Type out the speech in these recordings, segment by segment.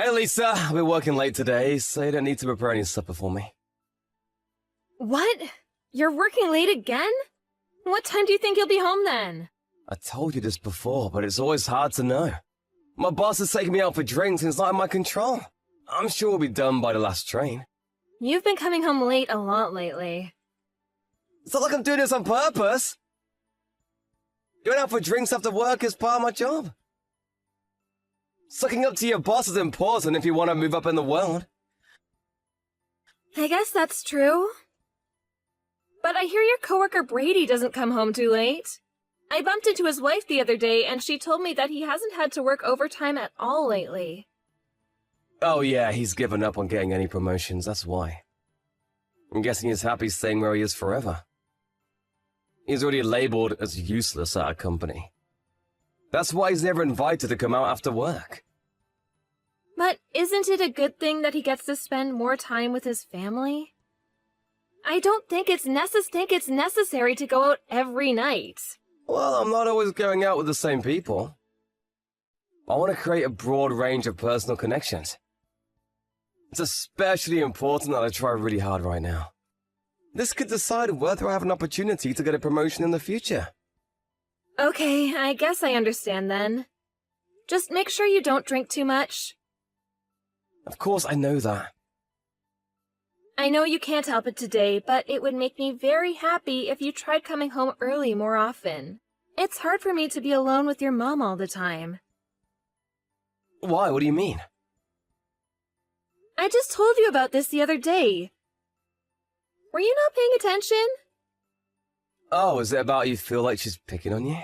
Hey Lisa, I've been working late today, so you don't need to prepare any supper for me. What? You're working late again? What time do you think you'll be home then? I told you this before, but it's always hard to know. My boss is taking me out for drinks and it's not in my control. I'm sure we'll be done by the last train. You've been coming home late a lot lately. It's not like I'm doing this on purpose. Going out for drinks after work is part of my job. Sucking up to your boss is important if you want to move up in the world. I guess that's true. But I hear your coworker Brady doesn't come home too late. I bumped into his wife the other day and she told me that he hasn't had to work overtime at all lately. Oh yeah, he's given up on getting any promotions, that's why. I'm guessing he's happy staying where he is forever. He's already labeled as useless at a company. That's why he's never invited to come out after work. But isn't it a good thing that he gets to spend more time with his family? I don't think it's necessary to go out every night. Well, I'm not always going out with the same people. I want to create a broad range of personal connections. It's especially important that I try really hard right now. This could decide whether I have an opportunity to get a promotion in the future. Okay, I guess I understand then. Just make sure you don't drink too much. Of course, I know that. I know you can't help it today, but it would make me very happy if you tried coming home early more often. It's hard for me to be alone with your mom all the time. Why? What do you mean? I just told you about this the other day. Were you not paying attention? Oh, is it about you feel like she's picking on you?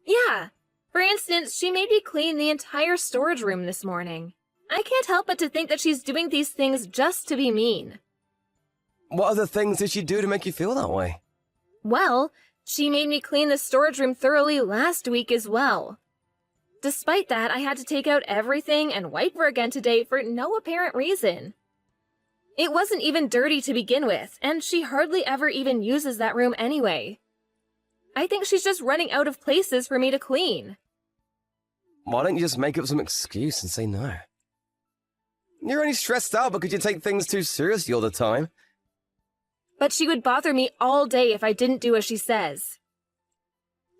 Yeah. For instance, she made me clean the entire storage room this morning. I can't help but to think that she's doing these things just to be mean. What other things did she do to make you feel that way? Well, she made me clean the storage room thoroughly last week as well. Despite that, I had to take out everything and wipe her again today for no apparent reason. It wasn't even dirty to begin with, and she hardly ever even uses that room anyway. I think she's just running out of places for me to clean. Why don't you just make up some excuse and say no? You're only stressed out because you take things too seriously all the time. But she would bother me all day if I didn't do as she says.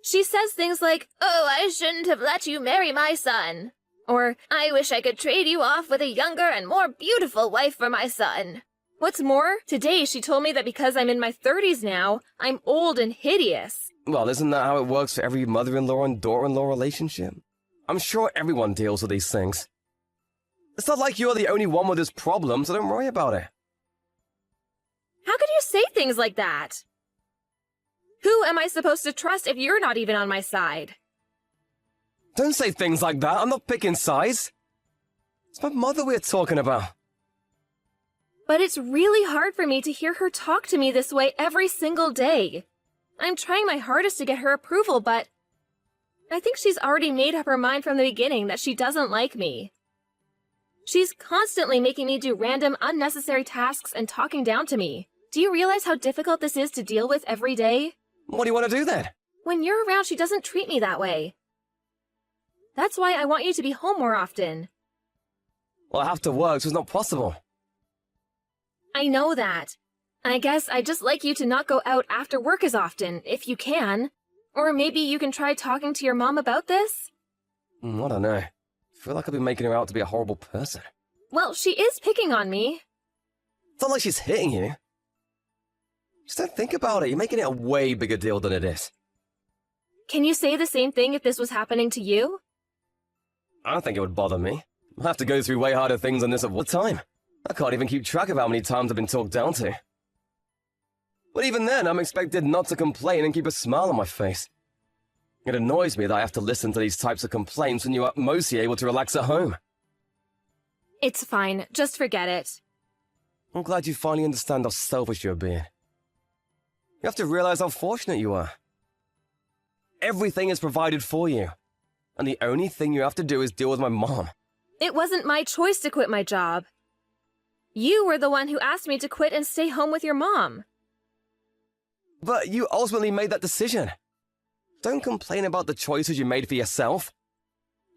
She says things like, "Oh, I shouldn't have let you marry my son." Or, "I wish I could trade you off with a younger and more beautiful wife for my son." What's more, today she told me that because I'm in my 30s now, I'm old and hideous. Well, isn't that how it works for every mother-in-law and daughter-in-law relationship? I'm sure everyone deals with these things. It's not like you're the only one with this problem, so don't worry about it. How could you say things like that? Who am I supposed to trust if you're not even on my side? Don't say things like that. I'm not picking sides. It's my mother we're talking about. But it's really hard for me to hear her talk to me this way every single day. I'm trying my hardest to get her approval, but I think she's already made up her mind from the beginning that she doesn't like me. She's constantly making me do random, unnecessary tasks and talking down to me. Do you realize how difficult this is to deal with every day? What do you want to do then? When you're around, she doesn't treat me that way. That's why I want you to be home more often. Well, I have to work, so it's not possible. I know that. I guess I'd just like you to not go out after work as often, if you can. Or maybe you can try talking to your mom about this? I don't know. I feel like I've been making her out to be a horrible person. Well, she is picking on me. It's not like she's hitting you. Just don't think about it. You're making it a way bigger deal than it is. Can you say the same thing if this was happening to you? I don't think it would bother me. I have to go through way harder things than this at one time. I can't even keep track of how many times I've been talked down to. But even then, I'm expected not to complain and keep a smile on my face. It annoys me that I have to listen to these types of complaints when you are mostly able to relax at home. It's fine. Just forget it. I'm glad you finally understand how selfish you're being. You have to realize how fortunate you are. Everything is provided for you. And the only thing you have to do is deal with my mom. It wasn't my choice to quit my job. You were the one who asked me to quit and stay home with your mom. But you ultimately made that decision. Don't complain about the choices you made for yourself.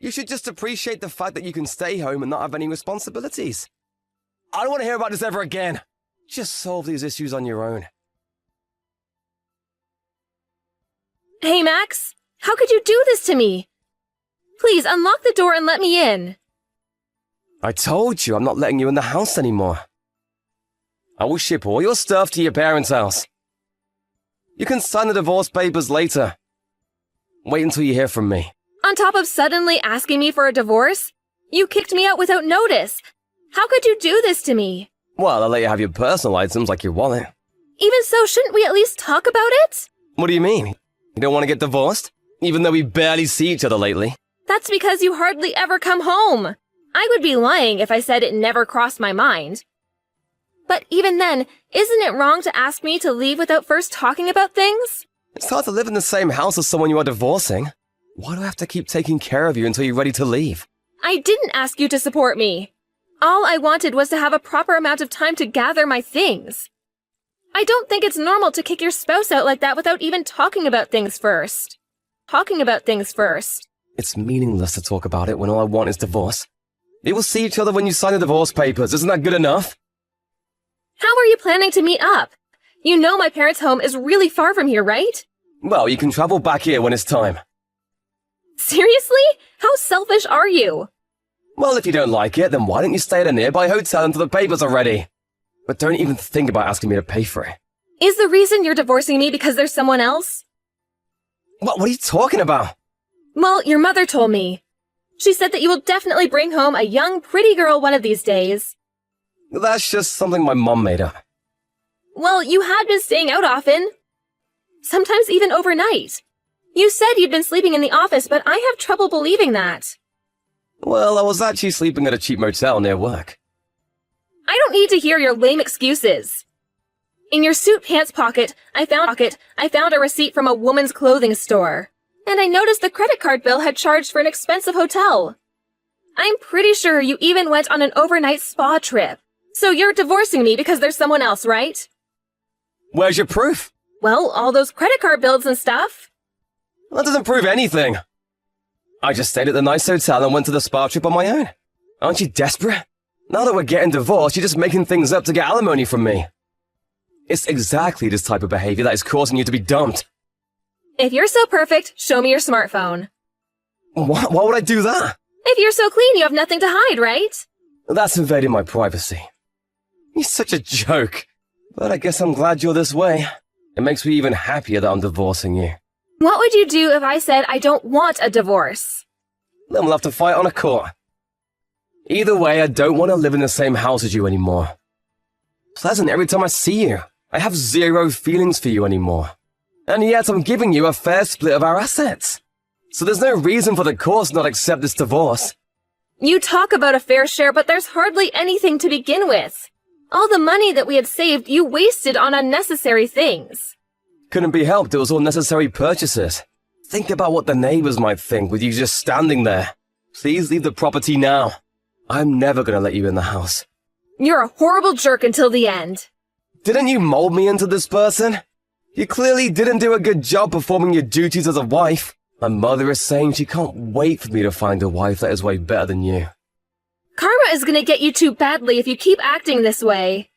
You should just appreciate the fact that you can stay home and not have any responsibilities. I don't want to hear about this ever again. Just solve these issues on your own. Hey, Max, how could you do this to me? Please unlock the door and let me in. I told you I'm not letting you in the house anymore. I will ship all your stuff to your parents' house. You can sign the divorce papers later. Wait until you hear from me. On top of suddenly asking me for a divorce, you kicked me out without notice. How could you do this to me? Well, I'll let you have your personal items like your wallet. Even so, shouldn't we at least talk about it? What do you mean? You don't want to get divorced? Even though we barely see each other lately? That's because you hardly ever come home. I would be lying if I said it never crossed my mind. But even then, isn't it wrong to ask me to leave without first talking about things? It's hard to live in the same house as someone you are divorcing. Why do I have to keep taking care of you until you're ready to leave? I didn't ask you to support me. All I wanted was to have a proper amount of time to gather my things. I don't think it's normal to kick your spouse out like that without even talking about things first. It's meaningless to talk about it when all I want is divorce. You will see each other when you sign the divorce papers. Isn't that good enough? How are you planning to meet up? You know my parents' home is really far from here, right? Well, you can travel back here when it's time. Seriously? How selfish are you? Well, if you don't like it, then why don't you stay at a nearby hotel until the papers are ready? But don't even think about asking me to pay for it. Is the reason you're divorcing me because there's someone else? What are you talking about? Well, your mother told me. She said that you will definitely bring home a young, pretty girl one of these days. That's just something my mom made up. Well, you had been staying out often. Sometimes even overnight. You said you'd been sleeping in the office, but I have trouble believing that. Well, I was actually sleeping at a cheap motel near work. I don't need to hear your lame excuses. In your suit pants pocket, I found a receipt from a woman's clothing store. And I noticed the credit card bill had charged for an expensive hotel. I'm pretty sure you even went on an overnight spa trip. So you're divorcing me because there's someone else, right? Where's your proof? Well, all those credit card bills and stuff. That doesn't prove anything. I just stayed at the nice hotel and went to the spa trip on my own. Aren't you desperate? Now that we're getting divorced, you're just making things up to get alimony from me. It's exactly this type of behavior that is causing you to be dumped. If you're so perfect, show me your smartphone. Why would I do that? If you're so clean, you have nothing to hide, right? That's invading my privacy. You're such a joke. But I guess I'm glad you're this way. It makes me even happier that I'm divorcing you. What would you do if I said I don't want a divorce? Then we'll have to fight on a court. Either way, I don't want to live in the same house as you anymore. Pleasant every time I see you. I have zero feelings for you anymore. And yet I'm giving you a fair split of our assets. So there's no reason for the courts not accept this divorce. You talk about a fair share, but there's hardly anything to begin with. All the money that we had saved, you wasted on unnecessary things. Couldn't be helped, it was all necessary purchases. Think about what the neighbors might think with you just standing there. Please leave the property now. I'm never gonna let you in the house. You're a horrible jerk until the end. Didn't you mold me into this person? You clearly didn't do a good job performing your duties as a wife. My mother is saying she can't wait for me to find a wife that is way better than you. Karma is gonna get you too badly if you keep acting this way.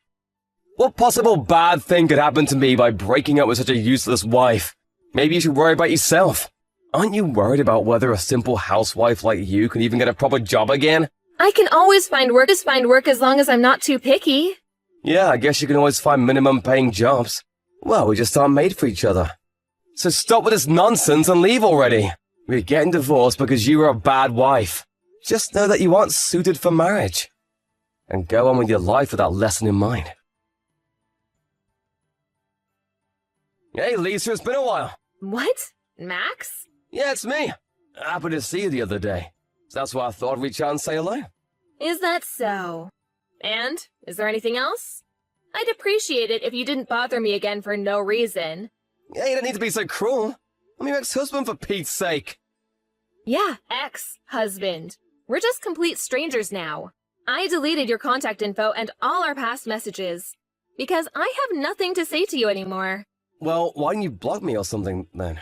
What possible bad thing could happen to me by breaking up with such a useless wife? Maybe you should worry about yourself. Aren't you worried about whether a simple housewife like you can even get a proper job again? I can always find work as long as I'm not too picky. Yeah, I guess you can always find minimum paying jobs. Well, we just aren't made for each other. So stop with this nonsense and leave already. We're getting divorced because you were a bad wife. Just know that you aren't suited for marriage. And go on with your life with that lesson in mind. Hey, Lisa, it's been a while. What? Max? Yeah, it's me. Happy to see you the other day. So that's why I thought I'd reach out and say hello. Is that so? And? Is there anything else? I'd appreciate it if you didn't bother me again for no reason. Yeah, you don't need to be so cruel. I'm your ex-husband, for Pete's sake. Yeah, ex-husband. We're just complete strangers now. I deleted your contact info and all our past messages. Because I have nothing to say to you anymore. Well, why didn't you block me or something, then?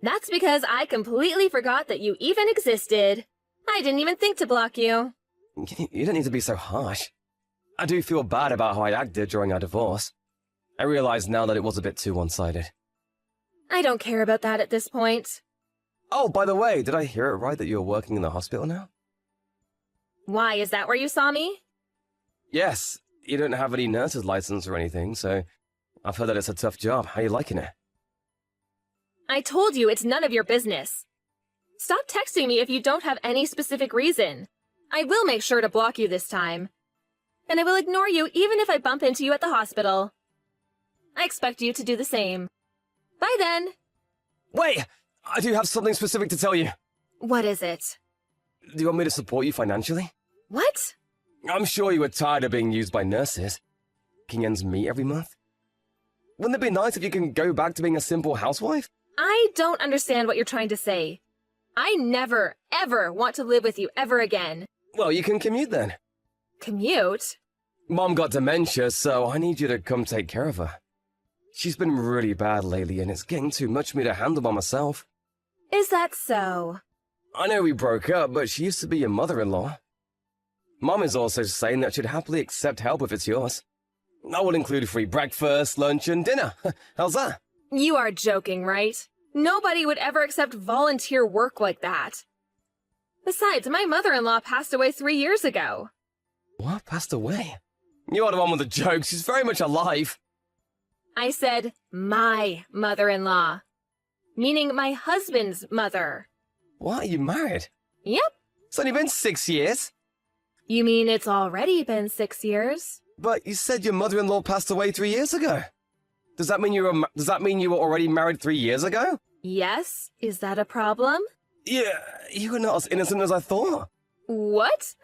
That's because I completely forgot that you even existed. I didn't even think to block you. You don't need to be so harsh. I do feel bad about how I acted during our divorce. I realize now that it was a bit too one-sided. I don't care about that at this point. Oh, by the way, did I hear it right that you're working in the hospital now? Why, is that where you saw me? Yes, you don't have any nurse's license or anything, so I've heard that it's a tough job. How are you liking it? I told you it's none of your business. Stop texting me if you don't have any specific reason. I will make sure to block you this time. And I will ignore you even if I bump into you at the hospital. I expect you to do the same. Bye then. Wait! I do have something specific to tell you. What is it? Do you want me to support you financially? What? I'm sure you were tired of being used by nurses. Making ends meet every month. Wouldn't it be nice if you can go back to being a simple housewife? I don't understand what you're trying to say. I never, ever want to live with you ever again. Well, you can commute then. Commute? Mom got dementia, so I need you to come take care of her. She's been really bad lately, and it's getting too much for me to handle by myself. Is that so? I know we broke up, but she used to be your mother-in-law. Mom is also saying that she'd happily accept help if it's yours. I will include free breakfast, lunch, and dinner. How's that? You are joking, right? Nobody would ever accept volunteer work like that. Besides, my mother-in-law passed away 3 years ago. What? Passed away? You are the one with the jokes. She's very much alive. I said my mother-in-law, meaning my husband's mother. What? Are you married? Yep. It's only been 6 years. You mean it's already been 6 years? But you said your mother-in-law passed away 3 years ago. Does that mean you were already married 3 years ago? Yes. Is that a problem? Yeah, you were not as innocent as I thought. What?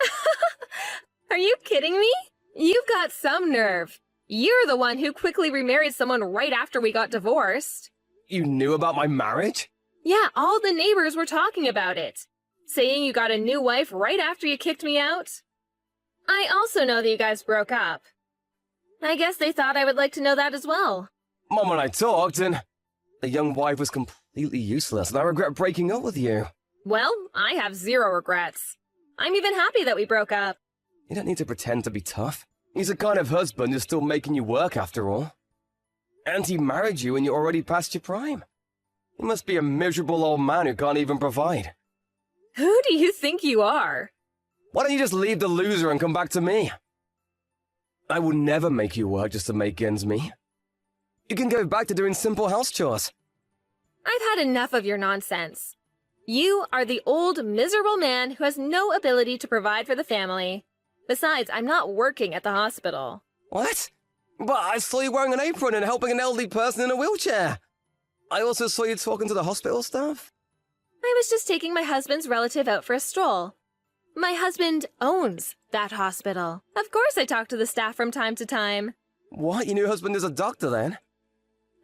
Are you kidding me? You've got some nerve. You're the one who quickly remarried someone right after we got divorced. You knew about my marriage? Yeah, all the neighbors were talking about it. Saying you got a new wife right after you kicked me out. I also know that you guys broke up. I guess they thought I would like to know that as well. Mom and I talked, and the young wife was completely useless, and I regret breaking up with you. Well, I have zero regrets. I'm even happy that we broke up. You don't need to pretend to be tough. He's the kind of husband who's still making you work after all. And he married you and you're already past your prime. He must be a miserable old man who can't even provide. Who do you think you are? Why don't you just leave the loser and come back to me? I will never make you work just to make ends meet. You can go back to doing simple house chores. I've had enough of your nonsense. You are the old, miserable man who has no ability to provide for the family. Besides, I'm not working at the hospital. What? But I saw you wearing an apron and helping an elderly person in a wheelchair. I also saw you talking to the hospital staff. I was just taking my husband's relative out for a stroll. My husband owns that hospital. Of course I talk to the staff from time to time. What? Your new husband is a doctor then?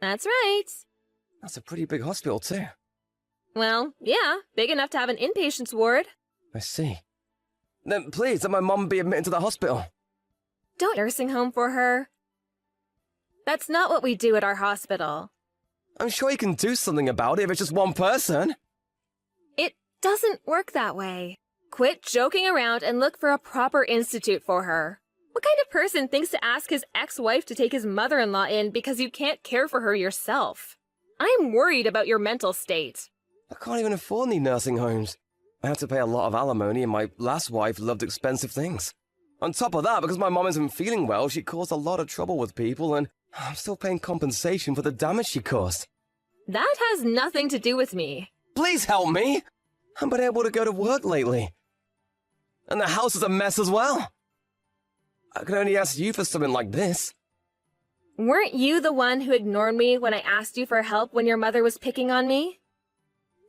That's right. That's a pretty big hospital too. Well, yeah, big enough to have an inpatient's ward. I see. Then please let my mom be admitted to the hospital. Don't nursing home for her. That's not what we do at our hospital. I'm sure you can do something about it if it's just one person. It doesn't work that way. Quit joking around and look for a proper institute for her. What kind of person thinks to ask his ex-wife to take his mother-in-law in because you can't care for her yourself? I'm worried about your mental state. I can't even afford any nursing homes. I have to pay a lot of alimony and my last wife loved expensive things. On top of that, because my mom isn't feeling well, she caused a lot of trouble with people and I'm still paying compensation for the damage she caused. That has nothing to do with me. Please help me! I haven't been able to go to work lately. And the house is a mess as well. I can only ask you for something like this. Weren't you the one who ignored me when I asked you for help when your mother was picking on me?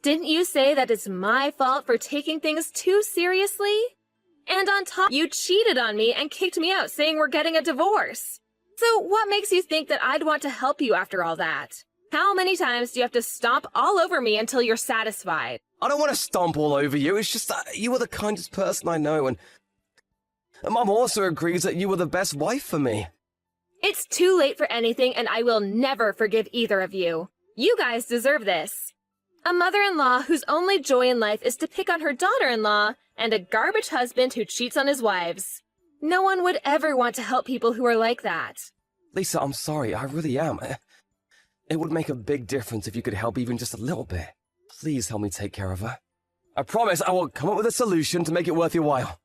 Didn't you say that it's my fault for taking things too seriously? And on top, you cheated on me and kicked me out saying we're getting a divorce. So what makes you think that I'd want to help you after all that? How many times do you have to stomp all over me until you're satisfied? I don't want to stomp all over you, it's just that you are the kindest person I know and Mom also agrees that you were the best wife for me. It's too late for anything and I will never forgive either of you. You guys deserve this. A mother-in-law whose only joy in life is to pick on her daughter-in-law and a garbage husband who cheats on his wives. No one would ever want to help people who are like that. Lisa, I'm sorry, I really am. It would make a big difference if you could help even just a little bit. Please help me take care of her. I promise I will come up with a solution to make it worth your while.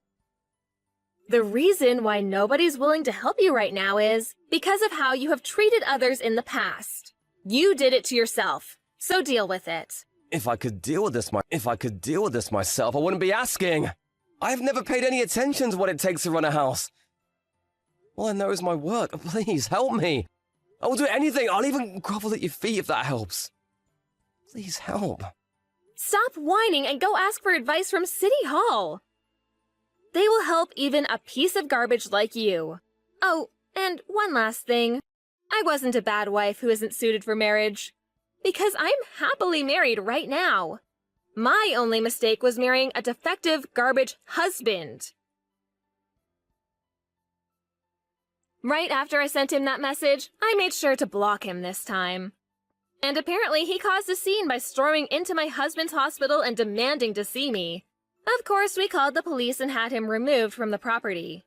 The reason why nobody's willing to help you right now is because of how you have treated others in the past. You did it to yourself, so deal with it. If I could deal with this myself, I wouldn't be asking. I've never paid any attention to what it takes to run a house. All I know is my work. Please, help me. I will do anything. I'll even grovel at your feet if that helps. Please help. Stop whining and go ask for advice from City Hall. They will help even a piece of garbage like you. Oh, and one last thing. I wasn't a bad wife who isn't suited for marriage. Because I'm happily married right now. My only mistake was marrying a defective garbage husband. Right after I sent him that message, I made sure to block him this time. And apparently he caused a scene by storming into my husband's hospital and demanding to see me. Of course, we called the police and had him removed from the property.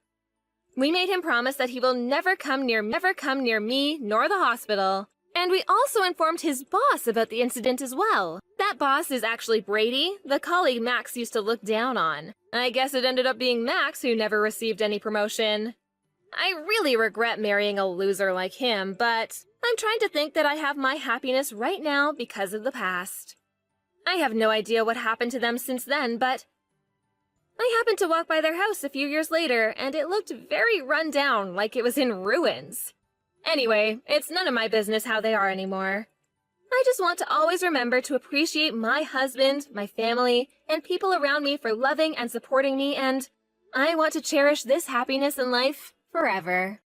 We made him promise that he will never come near me nor the hospital. And we also informed his boss about the incident as well. That boss is actually Brady, the colleague Max used to look down on. I guess it ended up being Max who never received any promotion. I really regret marrying a loser like him, but I'm trying to think that I have my happiness right now because of the past. I have no idea what happened to them since then, but I happened to walk by their house a few years later, and it looked very run down, like it was in ruins. Anyway, it's none of my business how they are anymore. I just want to always remember to appreciate my husband, my family, and people around me for loving and supporting me, and I want to cherish this happiness in life forever.